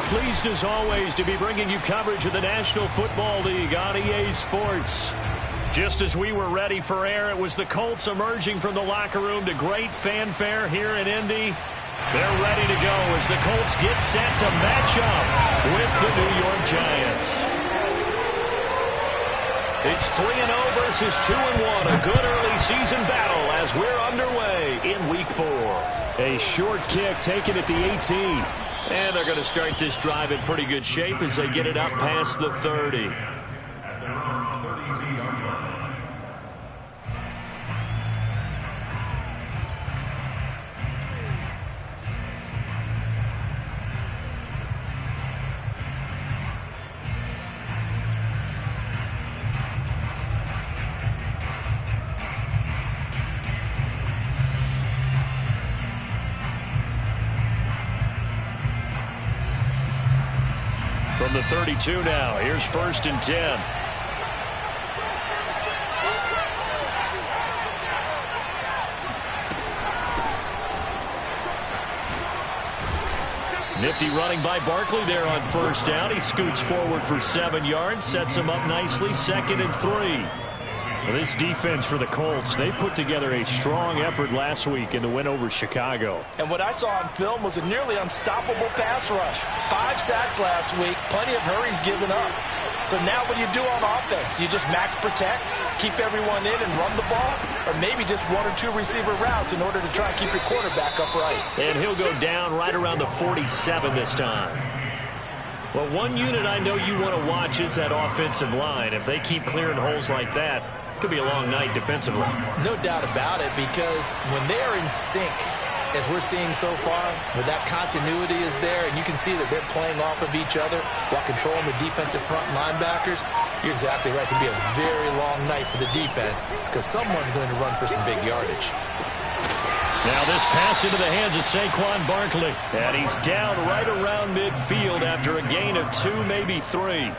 Pleased as always to be bringing you coverage of the National Football League on EA Sports. Just as we were ready for air, it was the Colts emerging from the locker room to great fanfare here in Indy. They're ready to go as the Colts get set to match up with the New York Giants. It's 3-0 versus 2-1, a good early season battle as we're underway in Week 4. A short kick taken at the 18. And they're going to start this drive in pretty good shape as they get it up past the 30. From the 32 now, here's 1st and 10. Nifty running by Barkley there on 1st down. He scoots forward for 7 yards, sets him up nicely, 2nd and 3. Well, this defense for the Colts, they put together a strong effort last week in the win over Chicago. And what I saw on film was a nearly unstoppable pass rush. 5 sacks last week, plenty of hurries given up. So now what do you do on offense? You just max protect, keep everyone in and run the ball, or maybe just 1 or 2 receiver routes in order to try and keep your quarterback upright. And he'll go down right around the 47 this time. Well, one unit I know you want to watch is that offensive line. If they keep clearing holes like that, could be a long night defensively. No doubt about it, because when they're in sync, as we're seeing so far, where that continuity is there, and you can see that they're playing off of each other while controlling the defensive front linebackers, you're exactly right. It can be a very long night for the defense because someone's going to run for some big yardage. Now this pass into the hands of Saquon Barkley, and he's down right around midfield after a gain of 2, maybe 3.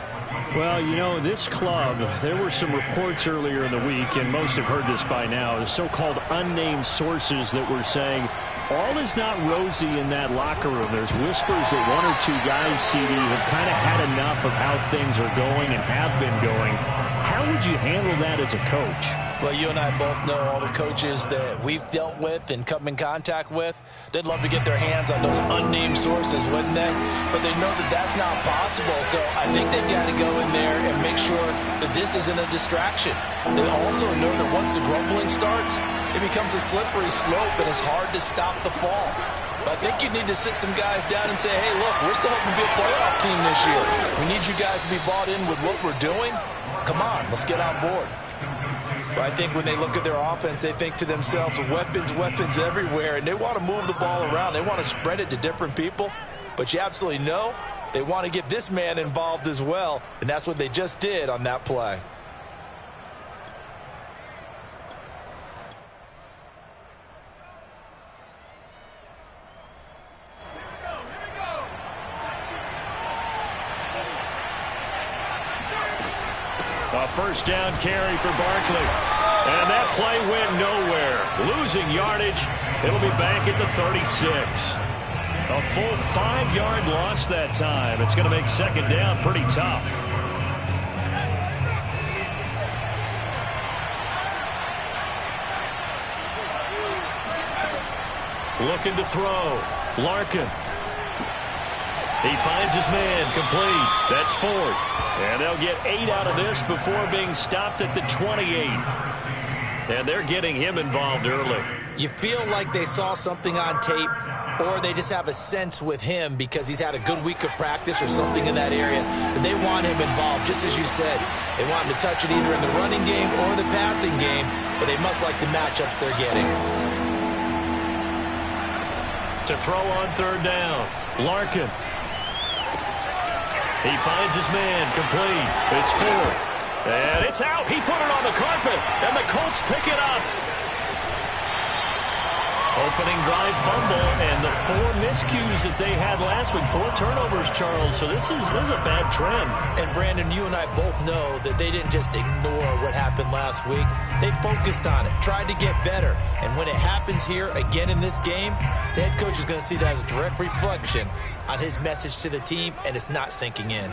Well, you know, this club, there were some reports earlier in the week, and most have heard this by now, the so-called unnamed sources that were saying all is not rosy in that locker room. There's whispers that 1 or 2 guys, CD, have kind of had enough of how things are going and have been going. How would you handle that as a coach? Well, you and I both know all the coaches that we've dealt with and come in contact with. They'd love to get their hands on those unnamed sources, wouldn't they? But they know that that's not possible, so I think they've got to go in there and make sure that this isn't a distraction. They also know that once the grumbling starts, it becomes a slippery slope and it's hard to stop the fall. But I think you need to sit some guys down and say, hey, look, we're still hoping to be a playoff team this year. We need you guys to be bought in with what we're doing. Come on, let's get on board. But I think when they look at their offense, they think to themselves, weapons, weapons everywhere, and they want to move the ball around. They want to spread it to different people. But you absolutely know they want to get this man involved as well, and that's what they just did on that play. A 1st down carry for Barkley. And that play went nowhere. Losing yardage. It'll be back at the 36. A full 5-yard loss that time. It's going to make 2nd down pretty tough. Looking to throw. Larkin. He finds his man, complete. That's Ford. And they'll get 8 out of this before being stopped at the 28. And they're getting him involved early. You feel like they saw something on tape, or they just have a sense with him because he's had a good week of practice or something in that area, and they want him involved, just as you said. They want him to touch it either in the running game or the passing game, but they must like the matchups they're getting. To throw on 3rd down, Larkin. He finds his man, complete. It's Ford. And it's out. He put it on the carpet, and the Colts pick it up. Opening drive fumble, and the 4 miscues that they had last week. 4 turnovers, Charles. So this is a bad trend. And, Brandon, you and I both know that they didn't just ignore what happened last week. They focused on it, tried to get better. And when it happens here again in this game, the head coach is going to see that as a direct reflection on his message to the team, and it's not sinking in.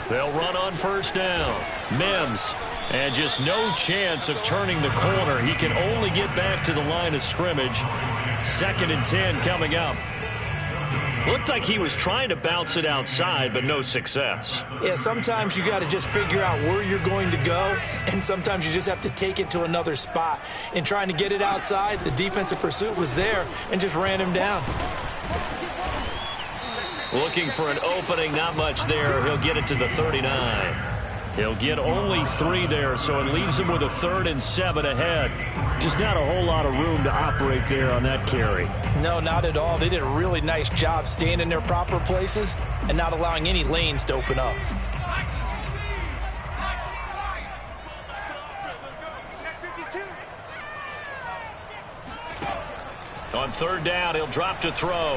They'll run on first down. Mims. And just no chance of turning the corner. He can only get back to the line of scrimmage. 2nd and 10 coming up. Looked like he was trying to bounce it outside, but no success. Yeah, sometimes you got to just figure out where you're going to go, and sometimes you just have to take it to another spot. In trying to get it outside, the defensive pursuit was there and just ran him down. Looking for an opening, not much there. He'll get it to the 39. He'll get only 3 there, so it leaves him with a 3rd and 7 ahead. Just not a whole lot of room to operate there on that carry. No, not at all. They did a really nice job staying in their proper places and not allowing any lanes to open up. On 3rd down, he'll drop to throw.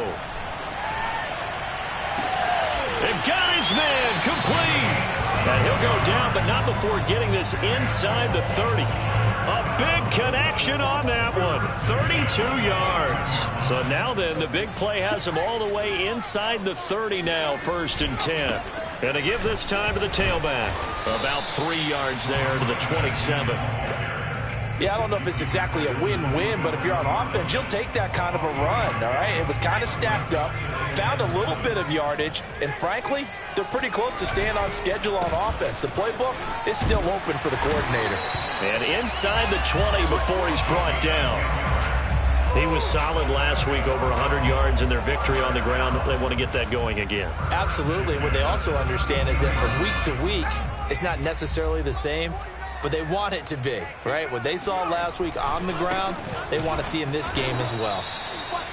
They've got his man complete. And he'll go down, but not before getting this inside the 30. A big connection on that one. 32 yards. So now then, the big play has him all the way inside the 30 now, 1st and 10. And to give this time to the tailback. About 3 yards there to the 27. Yeah, I don't know if it's exactly a win-win, but if you're on offense, you'll take that kind of a run, all right? It was kind of stacked up, found a little bit of yardage, and frankly, they're pretty close to staying on schedule on offense. The playbook is still open for the coordinator. And inside the 20 before he's brought down. He was solid last week, over 100 yards in their victory on the ground. They want to get that going again. Absolutely. What they also understand is that from week to week, it's not necessarily the same, but they want it to be, right? What they saw last week on the ground, they want to see in this game as well.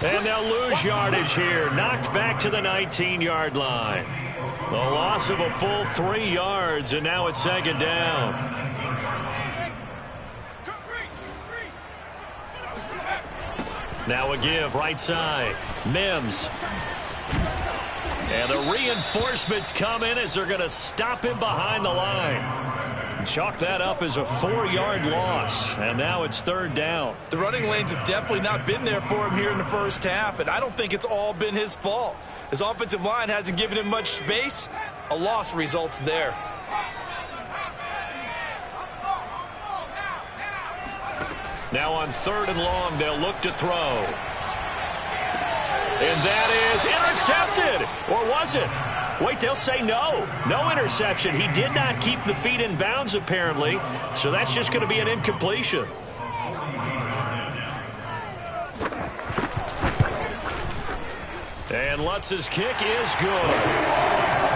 And they'll lose yardage here. Knocked back to the 19-yard line. The loss of a full 3 yards, and now it's 2nd down. Now a give, right side. Mims. And the reinforcements come in as they're going to stop him behind the line. Chalk that up as a 4-yard loss, and now it's 3rd down. The running lanes have definitely not been there for him here in the first half, and I don't think it's all been his fault. His offensive line hasn't given him much space. A loss results there. Now on 3rd and long, they'll look to throw. And that is intercepted. Or was it? Wait, they'll say no. No interception. He did not keep the feet in bounds, apparently. So that's just going to be an incompletion. And Lutz's kick is good.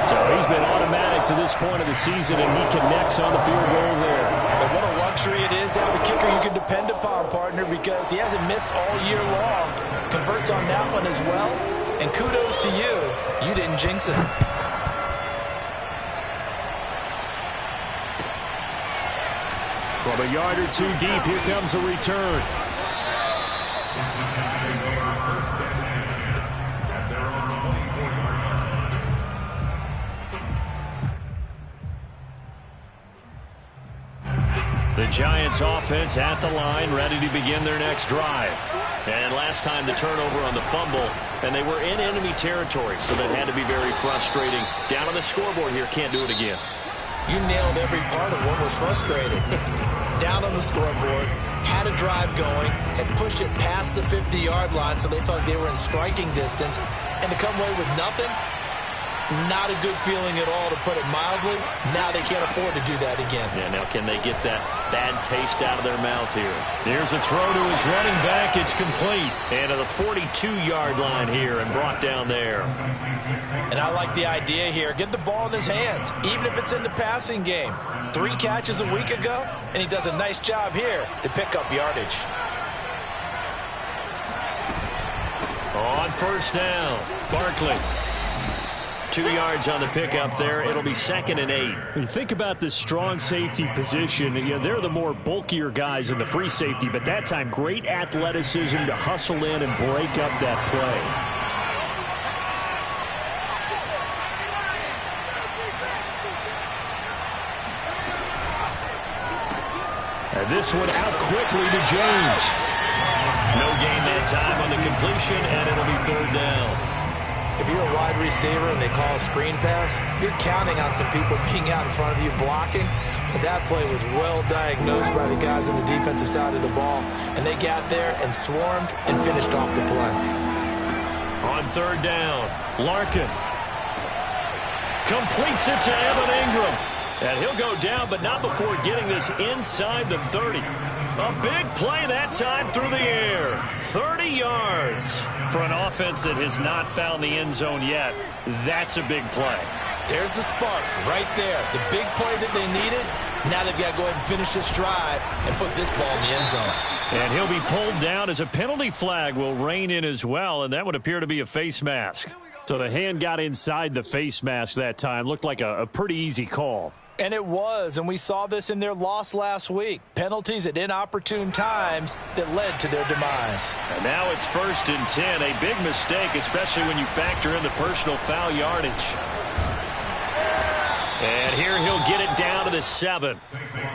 So he's been automatic to this point of the season, and he connects on the field goal there. And what a luxury it is to have a kicker you can depend upon, partner, because he hasn't missed all year long. Converts on that one as well. And kudos to you. You didn't jinx it. From a yard or 2 deep, here comes a return. The Giants offense at the line, ready to begin their next drive. And last time the turnover on the fumble, and they were in enemy territory, so that had to be very frustrating. Down on the scoreboard here, can't do it again. You nailed every part of what was frustrating. Down on the scoreboard, had a drive going, had pushed it past the 50-yard line, so they thought they were in striking distance, and to come away with nothing, not a good feeling at all, to put it mildly. Now they can't afford to do that again. Yeah, now can they get that bad taste out of their mouth here? Here's a throw to his running back. It's complete. And to the 42-yard line here and brought down there. And I like the idea here. Get the ball in his hands, even if it's in the passing game. 3 catches a week ago, and he does a nice job here to pick up yardage. On first down, Barkley. 2 yards on the pickup there. It'll be 2nd and 8. When you think about this strong safety position, they're the more bulkier guys in the free safety, but that time great athleticism to hustle in and break up that play. And this one out quickly to James. No gain that time on the completion, and it'll be 3rd down. if you're a wide receiver and they call a screen pass, you're counting on some people being out in front of you blocking. But that play was well diagnosed by the guys on the defensive side of the ball, and they got there and swarmed and finished off the play. On third down, Larkin completes it to Evan Ingram. And he'll go down, but not before getting this inside the 30. A big play that time through the air. 30 yards. For an offense that has not found the end zone yet, that's a big play. There's the spark right there. The big play that they needed. Now they've got to go ahead and finish this drive and put this ball in the end zone. And he'll be pulled down as a penalty flag will rein in as well, and that would appear to be a face mask. So the hand got inside the face mask that time. Looked like a pretty easy call. And it was, and we saw this in their loss last week. Penalties at inopportune times that led to their demise. And now it's 1st and 10. A big mistake, especially when you factor in the personal foul yardage. And here he'll get it down to the 7.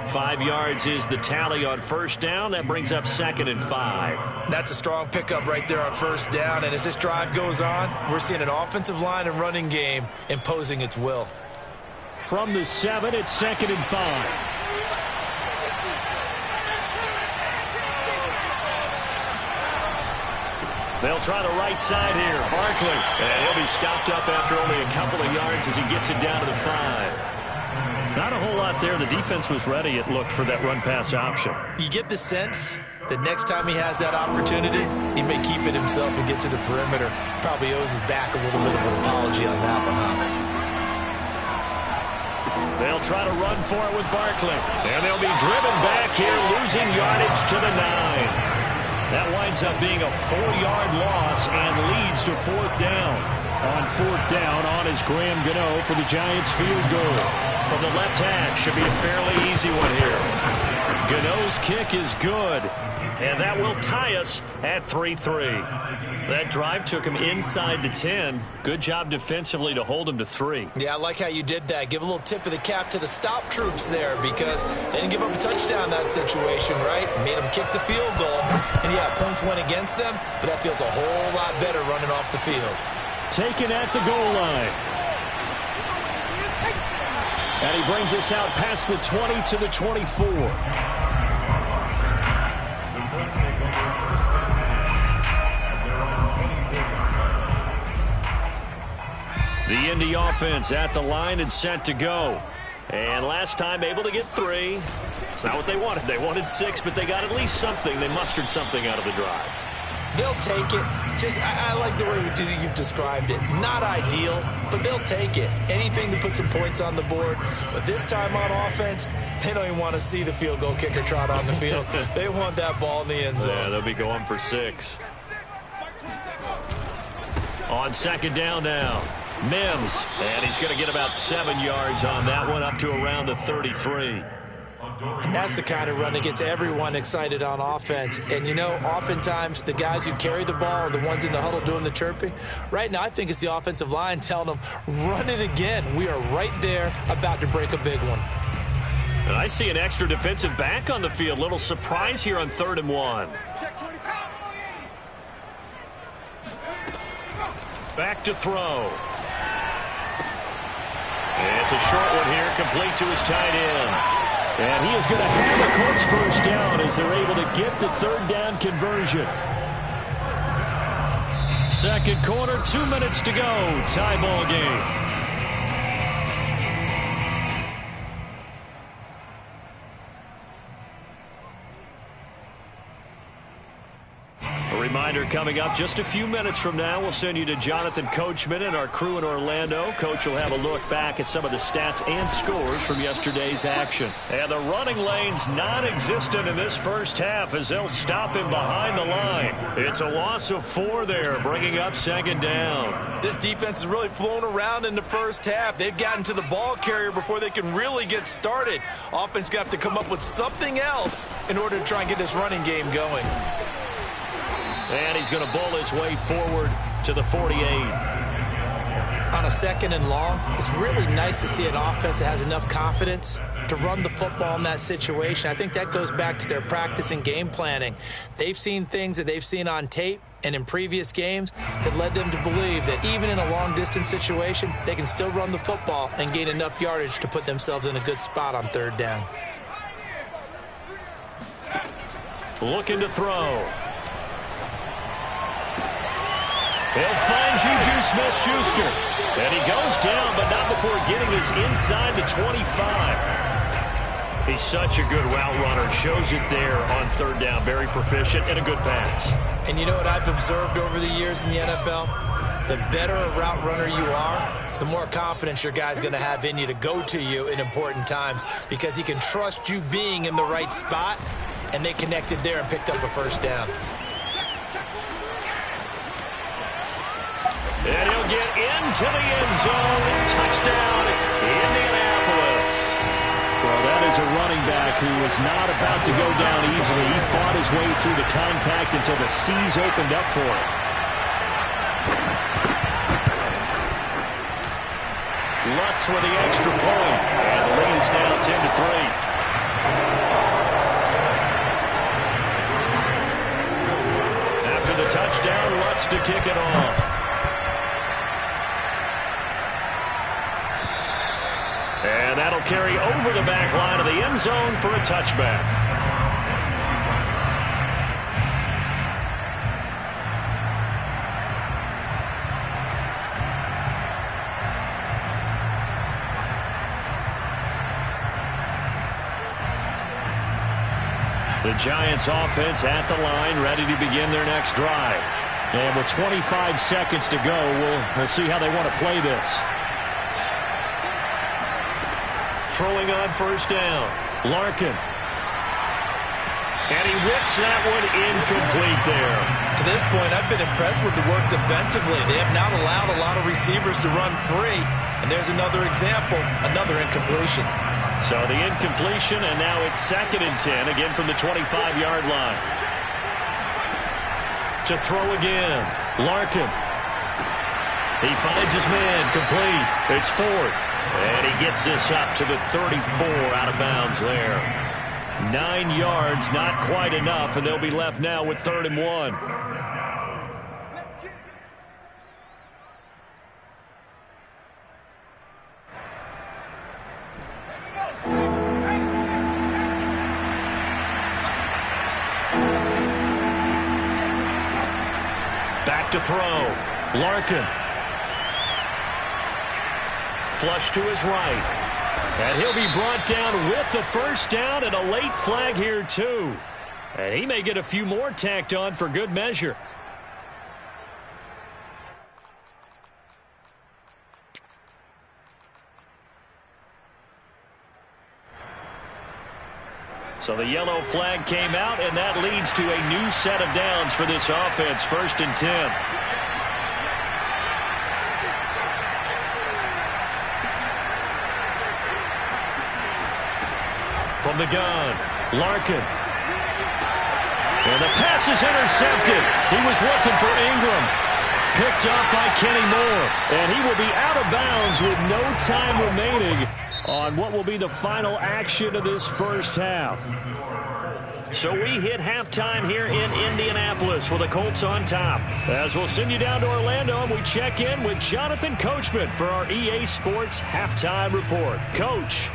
5 yards is the tally on first down. That brings up 2nd and 5. That's a strong pickup right there on first down. And as this drive goes on, we're seeing an offensive line and running game imposing its will. From the 7, it's 2nd and 5. They'll try the right side here. Barkley. And he'll be stopped up after only a couple of yards as he gets it down to the 5. Not a whole lot there. The defense was ready, it looked, for that run-pass option. You get the sense that next time he has that opportunity, he may keep it himself and get to the perimeter. Probably owes his back a little bit of an apology on that one, huh? They'll try to run for it with Barkley. And they'll be driven back here, losing yardage to the 9. That winds up being a 4-yard loss and leads to 4th down. On 4th down, on is Graham Gano for the Giants field goal. From the left hash, should be a fairly easy one here. Gano's kick is good. And that will tie us at 3-3. That drive took him inside the 10. Good job defensively to hold him to 3. Yeah, I like how you did that. Give a little tip of the cap to the stop troops there because they didn't give up a touchdown in that situation, right? Made them kick the field goal. And, yeah, points went against them, but that feels a whole lot better running off the field. Taken at the goal line. And he brings us out past the 20 to the 24. The Indy offense at the line and set to go. And last time able to get 3. It's not what they wanted. They wanted 6, but they got at least something. They mustered something out of the drive. They'll take it. I like the way you've described it. Not ideal, but they'll take it. Anything to put some points on the board. But this time on offense, they don't even want to see the field goal kicker trot on the field. They want that ball in the end zone. Yeah, they'll be going for 6. On 2nd down now. Mims, and he's going to get about 7 yards on that one, up to around the 33. And that's the kind of run that gets everyone excited on offense. And, you know, oftentimes the guys who carry the ball are the ones in the huddle doing the chirping. Right now, I think it's the offensive line telling them, run it again. We are right there about to break a big one. And I see an extra defensive back on the field. Little surprise here on 3rd and 1. Back to throw. And it's a short one here, complete to his tight end. And he is going to have the Colts first down as they're able to get the 3rd down conversion. 2nd quarter, 2 minutes to go. Tie ball game. A reminder coming up just a few minutes from now. We'll send you to Jonathan Coachman and our crew in Orlando. Coach will have a look back at some of the stats and scores from yesterday's action. And the running lane's non-existent in this first half as they'll stop him behind the line. It's a loss of 4 there, bringing up 2nd down. This defense is really flown around in the first half. They've gotten to the ball carrier before they can really get started. Offense got to come up with something else in order to try and get this running game going. And he's going to bowl his way forward to the 48. On a 2nd and long, it's really nice to see an offense that has enough confidence to run the football in that situation. I think that goes back to their practice and game planning. They've seen things that they've seen on tape, And in previous games, it led them to believe that even in a long-distance situation, they can still run the football and gain enough yardage to put themselves in a good spot on third down. Looking to throw. He'll find Juju Smith-Schuster. And he goes down, but not before getting his inside the 25. He's such a good route runner. Shows it there on third down. Very proficient and a good pass. And you know what I've observed over the years in the NFL? The better a route runner you are, the more confidence your guy's going to have in you to go to you in important times because he can trust you being in the right spot, and they connected there and picked up a first down. And he'll get into the end zone. Touchdown, Indianapolis. Well, that is a running back who was not about to go down easily. He fought his way through the contact until the seas opened up for him. Lutz with the extra point. And the lead is now 10-3. After the touchdown, Lutz to kick it off. And that'll carry over the back line of the end zone for a touchback. The Giants offense at the line, ready to begin their next drive. And with 25 seconds to go, we'll see how they want to play this. Throwing on first down. Larkin. And he whips that one incomplete there. To this point, I've been impressed with the work defensively. They have not allowed a lot of receivers to run free. And there's another example, another incompletion. So the incompletion, and now it's 2nd and 10, again from the 25-yard line. To throw again. Larkin. He finds his man, complete. It's 4th. And he gets this up to the 34 out of bounds there. 9 yards, not quite enough, and they'll be left now with 3rd and 1. Back to throw. Larkin. Flush to his right. And he'll be brought down with the first down and a late flag here, too. And he may get a few more tacked on for good measure. So the yellow flag came out, and that leads to a new set of downs for this offense. 1st and 10. From the gun, Larkin. And the pass is intercepted. He was looking for Ingram. Picked up by Kenny Moore. And he will be out of bounds with no time remaining on what will be the final action of this first half. So we hit halftime here in Indianapolis with the Colts on top. As we'll send you down to Orlando, and we check in with Jonathan Coachman for our EA Sports Halftime Report. Coach.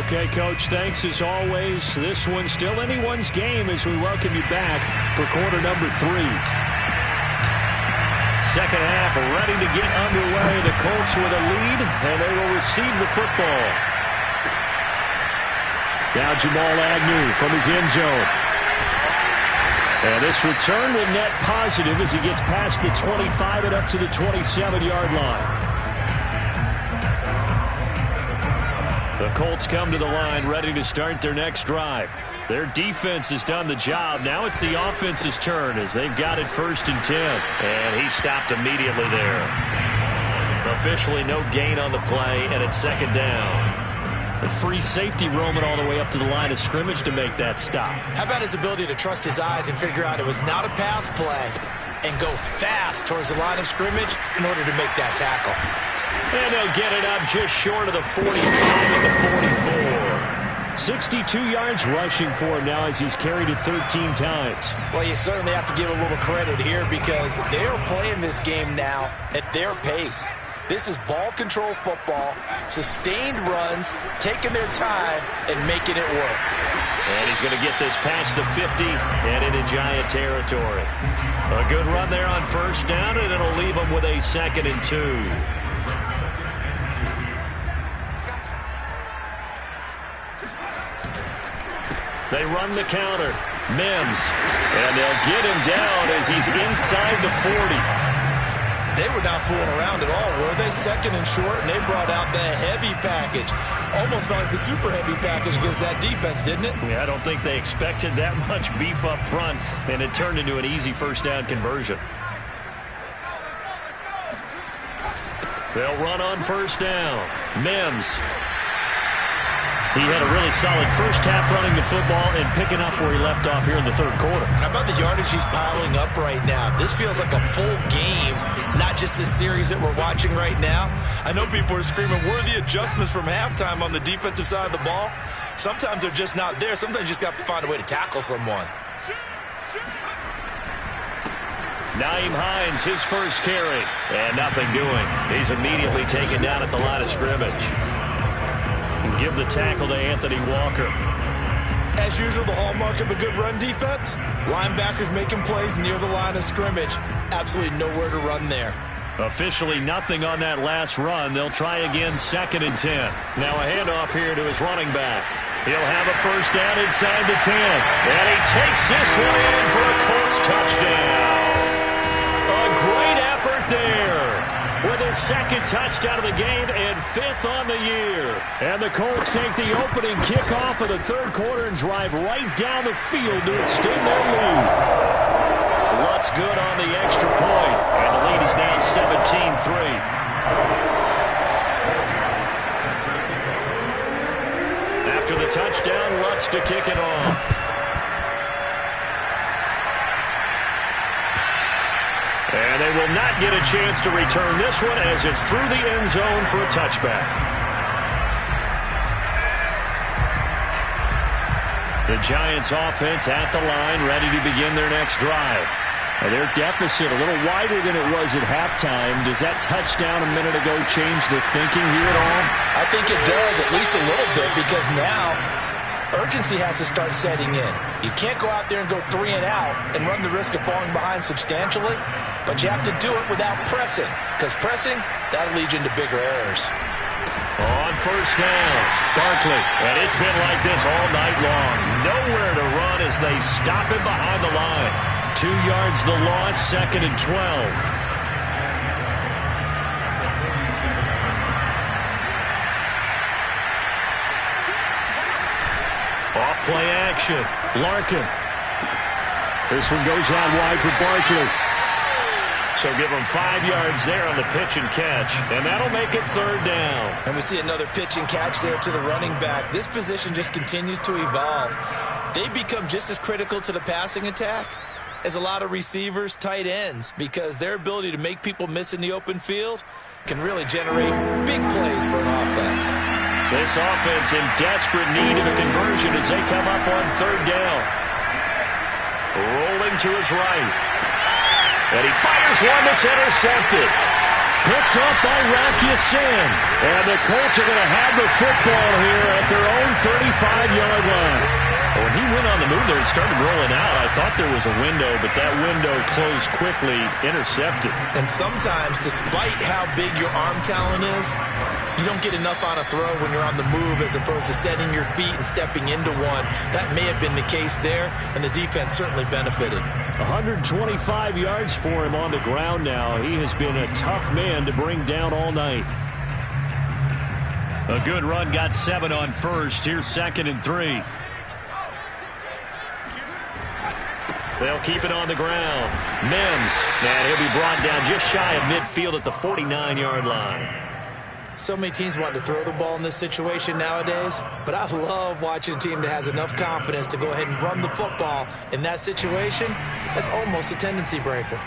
Okay, Coach, thanks as always. This one's still anyone's game as we welcome you back for quarter number 3. Second half ready to get underway. The Colts with a lead, and they will receive the football. Now Jamal Agnew from his end zone. And this return will net positive as he gets past the 25 and up to the 27-yard line. The Colts come to the line ready to start their next drive. Their defense has done the job. Now it's the offense's turn as they've got it 1st and 10. And he stopped immediately there. Officially no gain on the play, and it's 2nd down. The free safety roaming all the way up to the line of scrimmage to make that stop. How about his ability to trust his eyes and figure out it was not a pass play and go fast towards the line of scrimmage in order to make that tackle. And they'll get it up just short of the 45 and the 44. 62 yards rushing for him now as he's carried it 13 times. Well, you certainly have to give a little credit here because they are playing this game now at their pace. This is ball control football, sustained runs, taking their time, and making it work. And he's going to get this past the 50 and into Giant territory. A good run there on first down, and it'll leave him with a 2nd and 2. They run the counter. Mims. And they'll get him down as he's inside the 40. They were not fooling around at all, were they? 2nd and short, and they brought out the heavy package. Almost felt like the super heavy package against that defense, didn't it? Yeah, I don't think they expected that much beef up front, and it turned into an easy first down conversion. They'll run on first down. Mims. He had a really solid first half running the football and picking up where he left off here in the 3rd quarter. How about the yardage he's piling up right now? This feels like a full game, not just this series that we're watching right now. I know people are screaming, where are the adjustments from halftime on the defensive side of the ball? Sometimes they're just not there. Sometimes you just got to find a way to tackle someone. Nyheim Hines, his first carry, and nothing doing. He's immediately taken down at the line of scrimmage. And give the tackle to Anthony Walker. As usual, the hallmark of a good run defense, linebackers making plays near the line of scrimmage. Absolutely nowhere to run there. Officially nothing on that last run. They'll try again, 2nd and 10. Now a handoff here to his running back. He'll have a first down inside the 10. And he takes this one in for a Colts touchdown. A great effort there. With his 2nd touchdown of the game and 5th on the year. And the Colts take the opening kickoff of the 3rd quarter and drive right down the field to extend their lead. Lutz good on the extra point, and the lead is now 17-3. After the touchdown, Lutz to kick it off. And they will not get a chance to return this one as it's through the end zone for a touchback. The Giants offense at the line, ready to begin their next drive. And their deficit a little wider than it was at halftime. Does that touchdown a minute ago change the thinking here at all? I think it does, at least a little bit, because now urgency has to start setting in. You can't go out there and go 3 and out and run the risk of falling behind substantially, but you have to do it without pressing, because pressing, that'll lead you into bigger errors. On first down, Barkley, and it's been like this all night long. Nowhere to run as they stop him behind the line. 2 yards the loss, 2nd and 12. Off play action. Larkin. This one goes out wide for Barkley. So give him 5 yards there on the pitch and catch. And that'll make it 3rd down. And we see another pitch and catch there to the running back. This position just continues to evolve. They become just as critical to the passing attack as a lot of receivers, tight ends, because their ability to make people miss in the open field can really generate big plays for an offense. This offense in desperate need of a conversion as they come up on 3rd down. Rolling to his right. And he fires one that's intercepted. Picked up by Rakiasin. And the Colts are going to have the football here at their own 35-yard line. When he went on the move there and started rolling out, I thought there was a window, but that window closed quickly, intercepted. And sometimes, despite how big your arm talent is, you don't get enough on a throw when you're on the move as opposed to setting your feet and stepping into one. That may have been the case there, and the defense certainly benefited. 125 yards for him on the ground now. He has been a tough man to bring down all night. A good run, got 7 on first. Here's 2nd and 3. They'll keep it on the ground. Mims, and he'll be brought down just shy of midfield at the 49-yard line. So many teams want to throw the ball in this situation nowadays, but I love watching a team that has enough confidence to go ahead and run the football in that situation. That's almost a tendency breaker.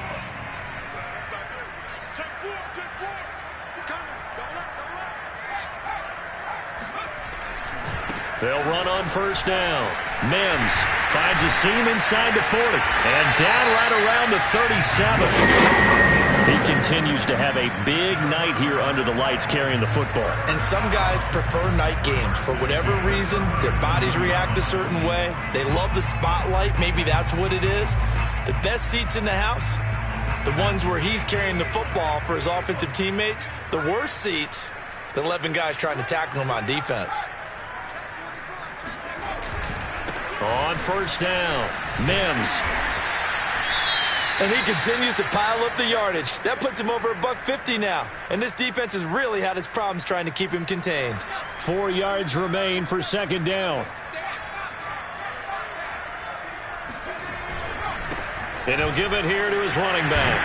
They'll run on first down. Mims finds a seam inside the 40 and down right around the 37. He continues to have a big night here under the lights carrying the football. And some guys prefer night games. For whatever reason, their bodies react a certain way. They love the spotlight. Maybe that's what it is. The best seats in the house, the ones where he's carrying the football for his offensive teammates. The worst seats, the 11 guys trying to tackle him on defense. On first down, Mims. And he continues to pile up the yardage. That puts him over $150 now. And this defense has really had its problems trying to keep him contained. 4 yards remain for second down. And he'll give it here to his running back.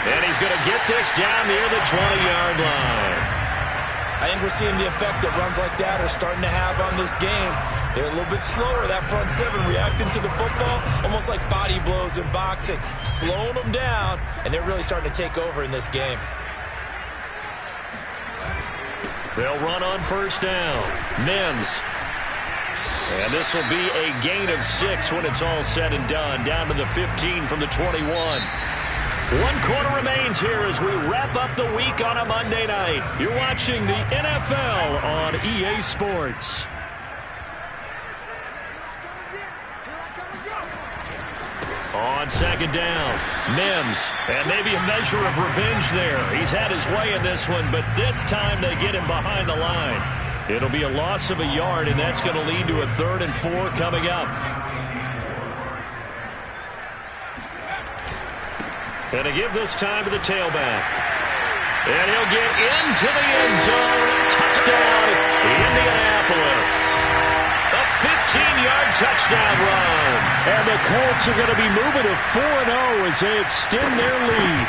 And he's going to get this down near the 20-yard line. I think we're seeing the effect that runs like that are starting to have on this game. They're a little bit slower, that front seven, reacting to the football, almost like body blows in boxing, slowing them down, and they're really starting to take over in this game. They'll run on first down. Mims. And this will be a gain of 6 when it's all said and done, down to the 15 from the 21. 1 quarter remains here as we wrap up the week on a Monday night. You're watching the NFL on EA Sports. On second down, Mims, and maybe a measure of revenge there. He's had his way in this one, but this time they get him behind the line. It'll be a loss of a yard, and that's going to lead to a 3rd and 4 coming up. And to give this time to the tailback. And he'll get into the end zone. Touchdown, Indianapolis. A 15-yard touchdown run. And the Colts are going to be moving to 4-0 as they extend their lead.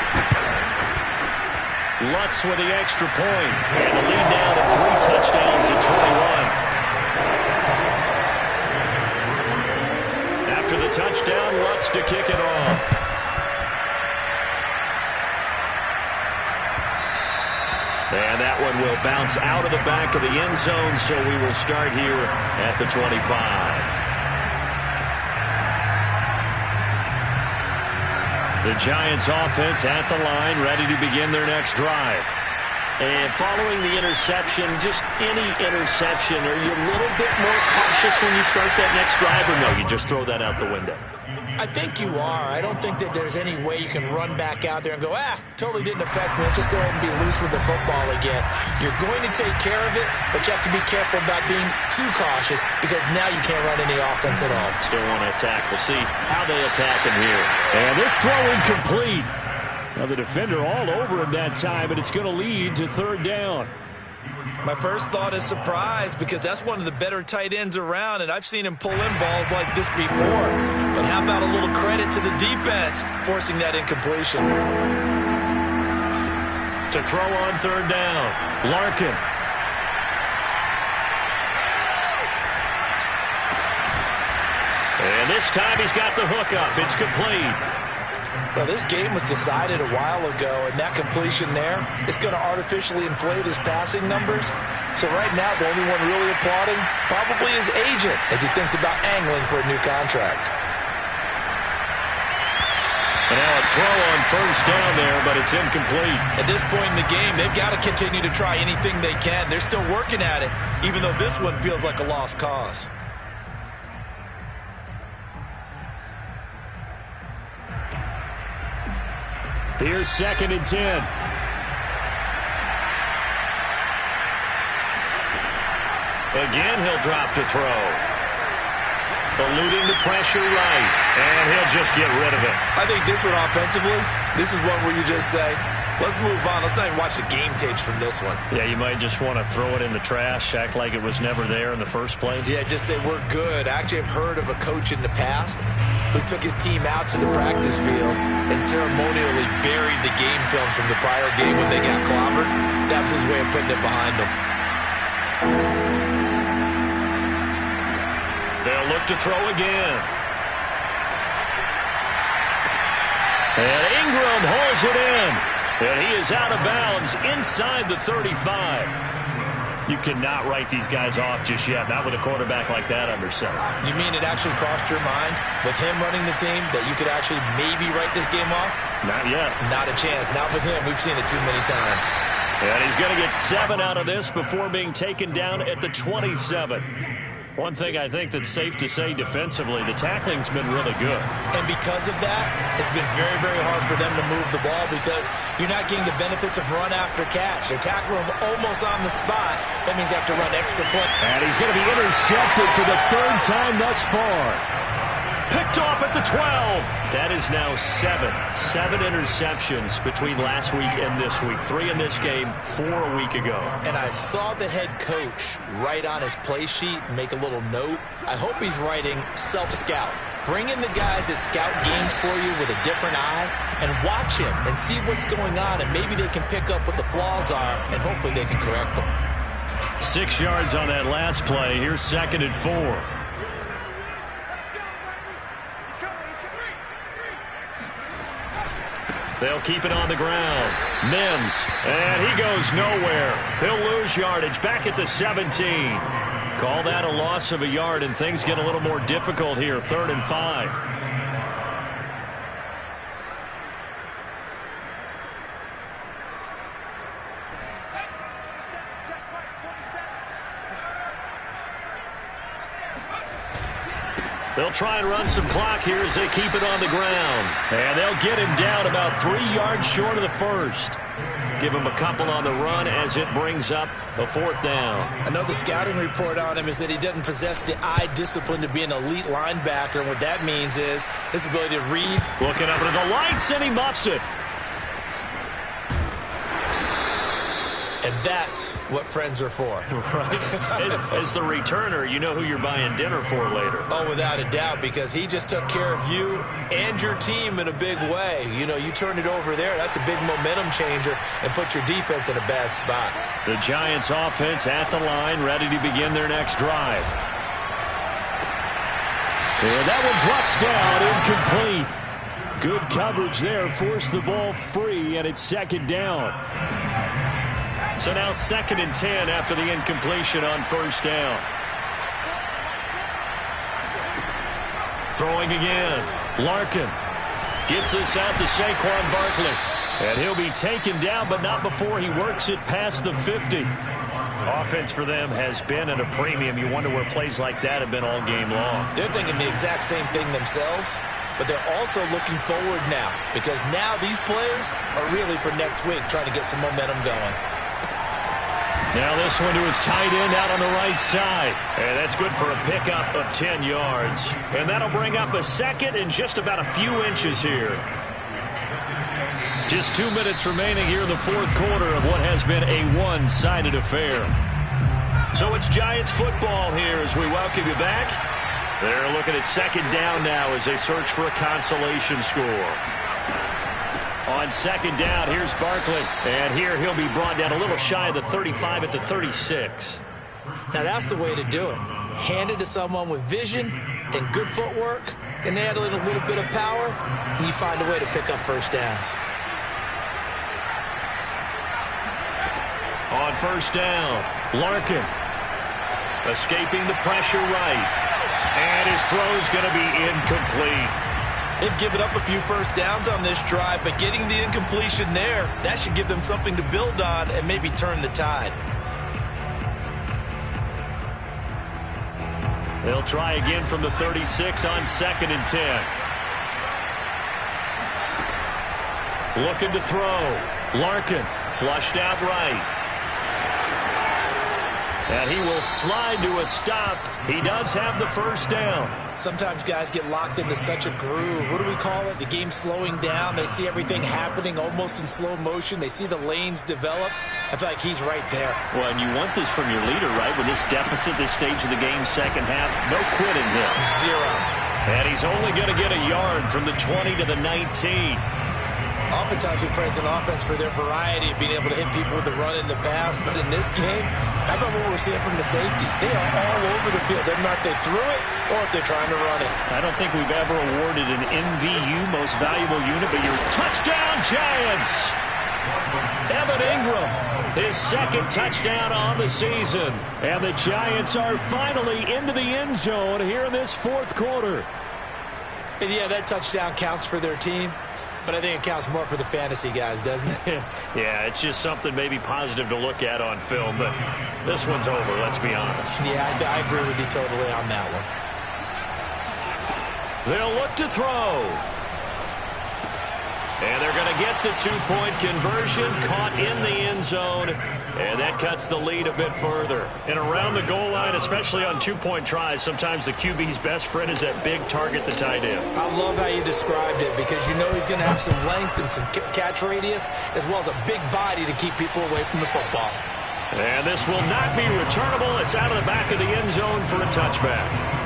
Lutz with the extra point. And the lead now to 3 touchdowns at 21. After the touchdown, Lutz to kick it off. And that one will bounce out of the back of the end zone, so we will start here at the 25. The Giants offense at the line, ready to begin their next drive. And following the interception, just any interception, are you a little bit more cautious when you start that next drive, or no, you just throw that out the window? I think you are. I don't think that there's any way you can run back out there and go, totally didn't affect me. Let's just go ahead and be loose with the football again. You're going to take care of it, but you have to be careful about being too cautious because now you can't run any offense at all. Still want to attack. We'll see how they attack him here. And this throw incomplete. Now the defender all over him that time, but it's going to lead to 3rd down. My first thought is surprise because that's one of the better tight ends around, and I've seen him pull in balls like this before. But how about a little credit to the defense forcing that incompletion? To throw on 3rd down, Larkin. And this time he's got the hook up. It's complete. Well, this game was decided a while ago, and that completion there is going to artificially inflate his passing numbers. So right now, the only one really applauding probably his agent as he thinks about angling for a new contract. And now a throw on first down there, but it's incomplete. At this point in the game, they've got to continue to try anything they can. They're still working at it, even though this one feels like a lost cause. Here's 2nd and 10. Again, he'll drop to throw. Eluding the pressure right, and he'll just get rid of it. I think this one offensively, this is one where you just say, Let's move on. Let's not even watch the game tapes from this one. Yeah, you might just want to throw it in the trash, act like it was never there in the first place. Yeah, just say we're good. Actually, I've heard of a coach in the past who took his team out to the practice field and ceremonially buried the game films from the prior game when they got clobbered. That was his way of putting it behind them. They'll look to throw again. And Ingram hauls it in. And he is out of bounds inside the 35. You cannot write these guys off just yet, not with a quarterback like that under center. You mean it actually crossed your mind with him running the team that you could actually maybe write this game off? Not yet. Not a chance. Not with him. We've seen it too many times. And he's going to get 7 out of this before being taken down at the 27. One thing I think that's safe to say defensively, the tackling's been really good. And because of that, it's been very, very hard for them to move the ball because you're not getting the benefits of run after catch. They're tackling him almost on the spot. That means they have to run extra point. And he's going to be intercepted for the 3rd time thus far. Picked off at the 12. That is now 7 interceptions between last week and this week. 3 in this game, 4 a week ago. And I saw the head coach write on his play sheet and make a little note. I hope he's writing self-scout. Bring in the guys that scout games for you with a different eye and watch him and see what's going on, and maybe they can pick up what the flaws are, and hopefully they can correct them. 6 yards on that last play. Here's 2nd and 4. They'll keep it on the ground. Mims, and he goes nowhere. He'll lose yardage back at the 17. Call that a loss of a yard, and things get a little more difficult here. 3rd and 5. They'll try and run some clock here as they keep it on the ground. And they'll get him down about 3 yards short of the 1st. Give him a couple on the run as it brings up a 4th down. I know the scouting report on him is that he doesn't possess the eye discipline to be an elite linebacker. And what that means is his ability to read. Looking up at the lights, and he muffs it. And that's what friends are for. Right. As the returner, you know who you're buying dinner for later. Oh, without a doubt, because he just took care of you and your team in a big way. You know, you turn it over there, that's a big momentum changer and put your defense in a bad spot. The Giants offense at the line, ready to begin their next drive. And that one drops down, incomplete. Good coverage there, forced the ball free, and it's 2nd down. So now 2nd and 10 after the incompletion on 1st down. Throwing again. Larkin gets this out to Saquon Barkley. And he'll be taken down, but not before he works it past the 50. Offense for them has been at a premium. You wonder where plays like that have been all game long. They're thinking the exact same thing themselves, but they're also looking forward now because now these plays are really for next week, trying to get some momentum going. Now this one to his tight end out on the right side. And that's good for a pickup of 10 yards. And that'll bring up a 2nd and just about a few inches here. Just 2 minutes remaining here in the 4th quarter of what has been a one-sided affair. So it's Giants football here as we welcome you back. They're looking at 2nd down now as they search for a consolation score. On 2nd down, here's Barkley. And here he'll be brought down a little shy of the 35 at the 36. Now that's the way to do it. Hand it to someone with vision and good footwork, and add a little bit of power, and you find a way to pick up 1st downs. On 1st down, Larkin escaping the pressure right. And his throw's going to be incomplete. They've given up a few 1st downs on this drive, but getting the incompletion there, that should give them something to build on and maybe turn the tide. They'll try again from the 36 on 2nd and 10. Looking to throw. Larkin flushed out right. And he will slide to a stop. He does have the first down. Sometimes guys get locked into such a groove. What do we call it? The game slowing down. They see everything happening almost in slow motion. They see the lanes develop. I feel like he's right there. Well, and you want this from your leader, right? With this deficit, this stage of the game, second half, no quitting him. Zero. And he's only going to get a yard from the 20 to the 19. Oftentimes we praise an offense for their variety of being able to hit people with the run in the pass. But in this game, how about what we're seeing from the safeties? They are all over the field. Doesn't matter if they threw it or if they're trying to run it. I don't think we've ever awarded an MVU, most valuable unit, but your touchdown Giants! Evan Ingram, his second touchdown on the season. And the Giants are finally into the end zone here in this fourth quarter. And yeah, that touchdown counts for their team. But I think it counts more for the fantasy guys, doesn't it? Yeah, it's just something maybe positive to look at on film, but this one's over, let's be honest. Yeah, I agree with you totally on that one. They'll look to throw. And they're going to get the two-point conversion, caught in the end zone, and that cuts the lead a bit further. And around the goal line, especially on two-point tries, sometimes the QB's best friend is that big target, the tight end. I love how you described it because you know he's going to have some length and some catch radius as well as a big body to keep people away from the football. And this will not be returnable. It's out of the back of the end zone for a touchback.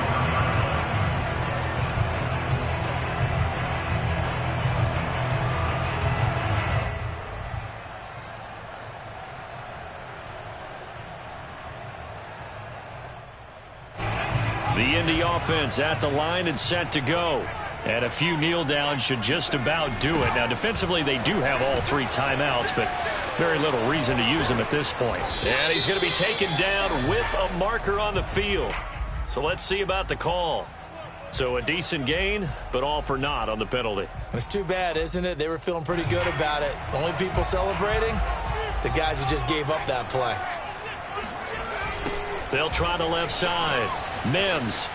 The Indy offense at the line and set to go. And a few kneel downs should just about do it. Now, defensively, they do have all three timeouts, but very little reason to use them at this point. And he's going to be taken down with a marker on the field. So let's see about the call. So a decent gain, but all for naught on the penalty. It's too bad, isn't it? They were feeling pretty good about it. The only people celebrating, the guys who just gave up that play. They'll try the left side. Mims.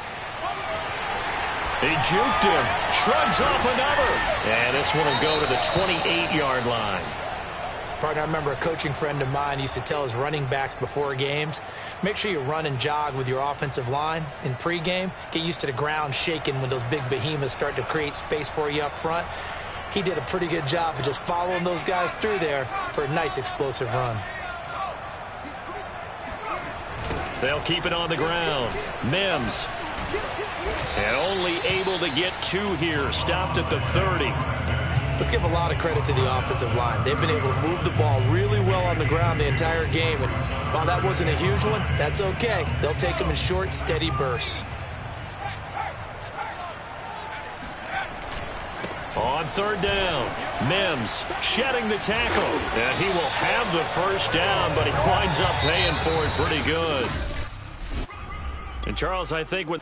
He juked him. Shrugs off another. And this one will go to the 28-yard line. Partner, I remember a coaching friend of mine used to tell his running backs before games, make sure you run and jog with your offensive line in pregame. Get used to the ground shaking when those big behemoths start to create space for you up front. He did a pretty good job of just following those guys through there for a nice explosive run. They'll keep it on the ground. Mims. And only able to get two here. Stopped at the 30. Let's give a lot of credit to the offensive line. They've been able to move the ball really well on the ground the entire game. And while that wasn't a huge one, that's okay. They'll take them in short, steady bursts. On third down, Mims shedding the tackle. And he will have the first down, but he winds up paying for it pretty good. And Charles, I think with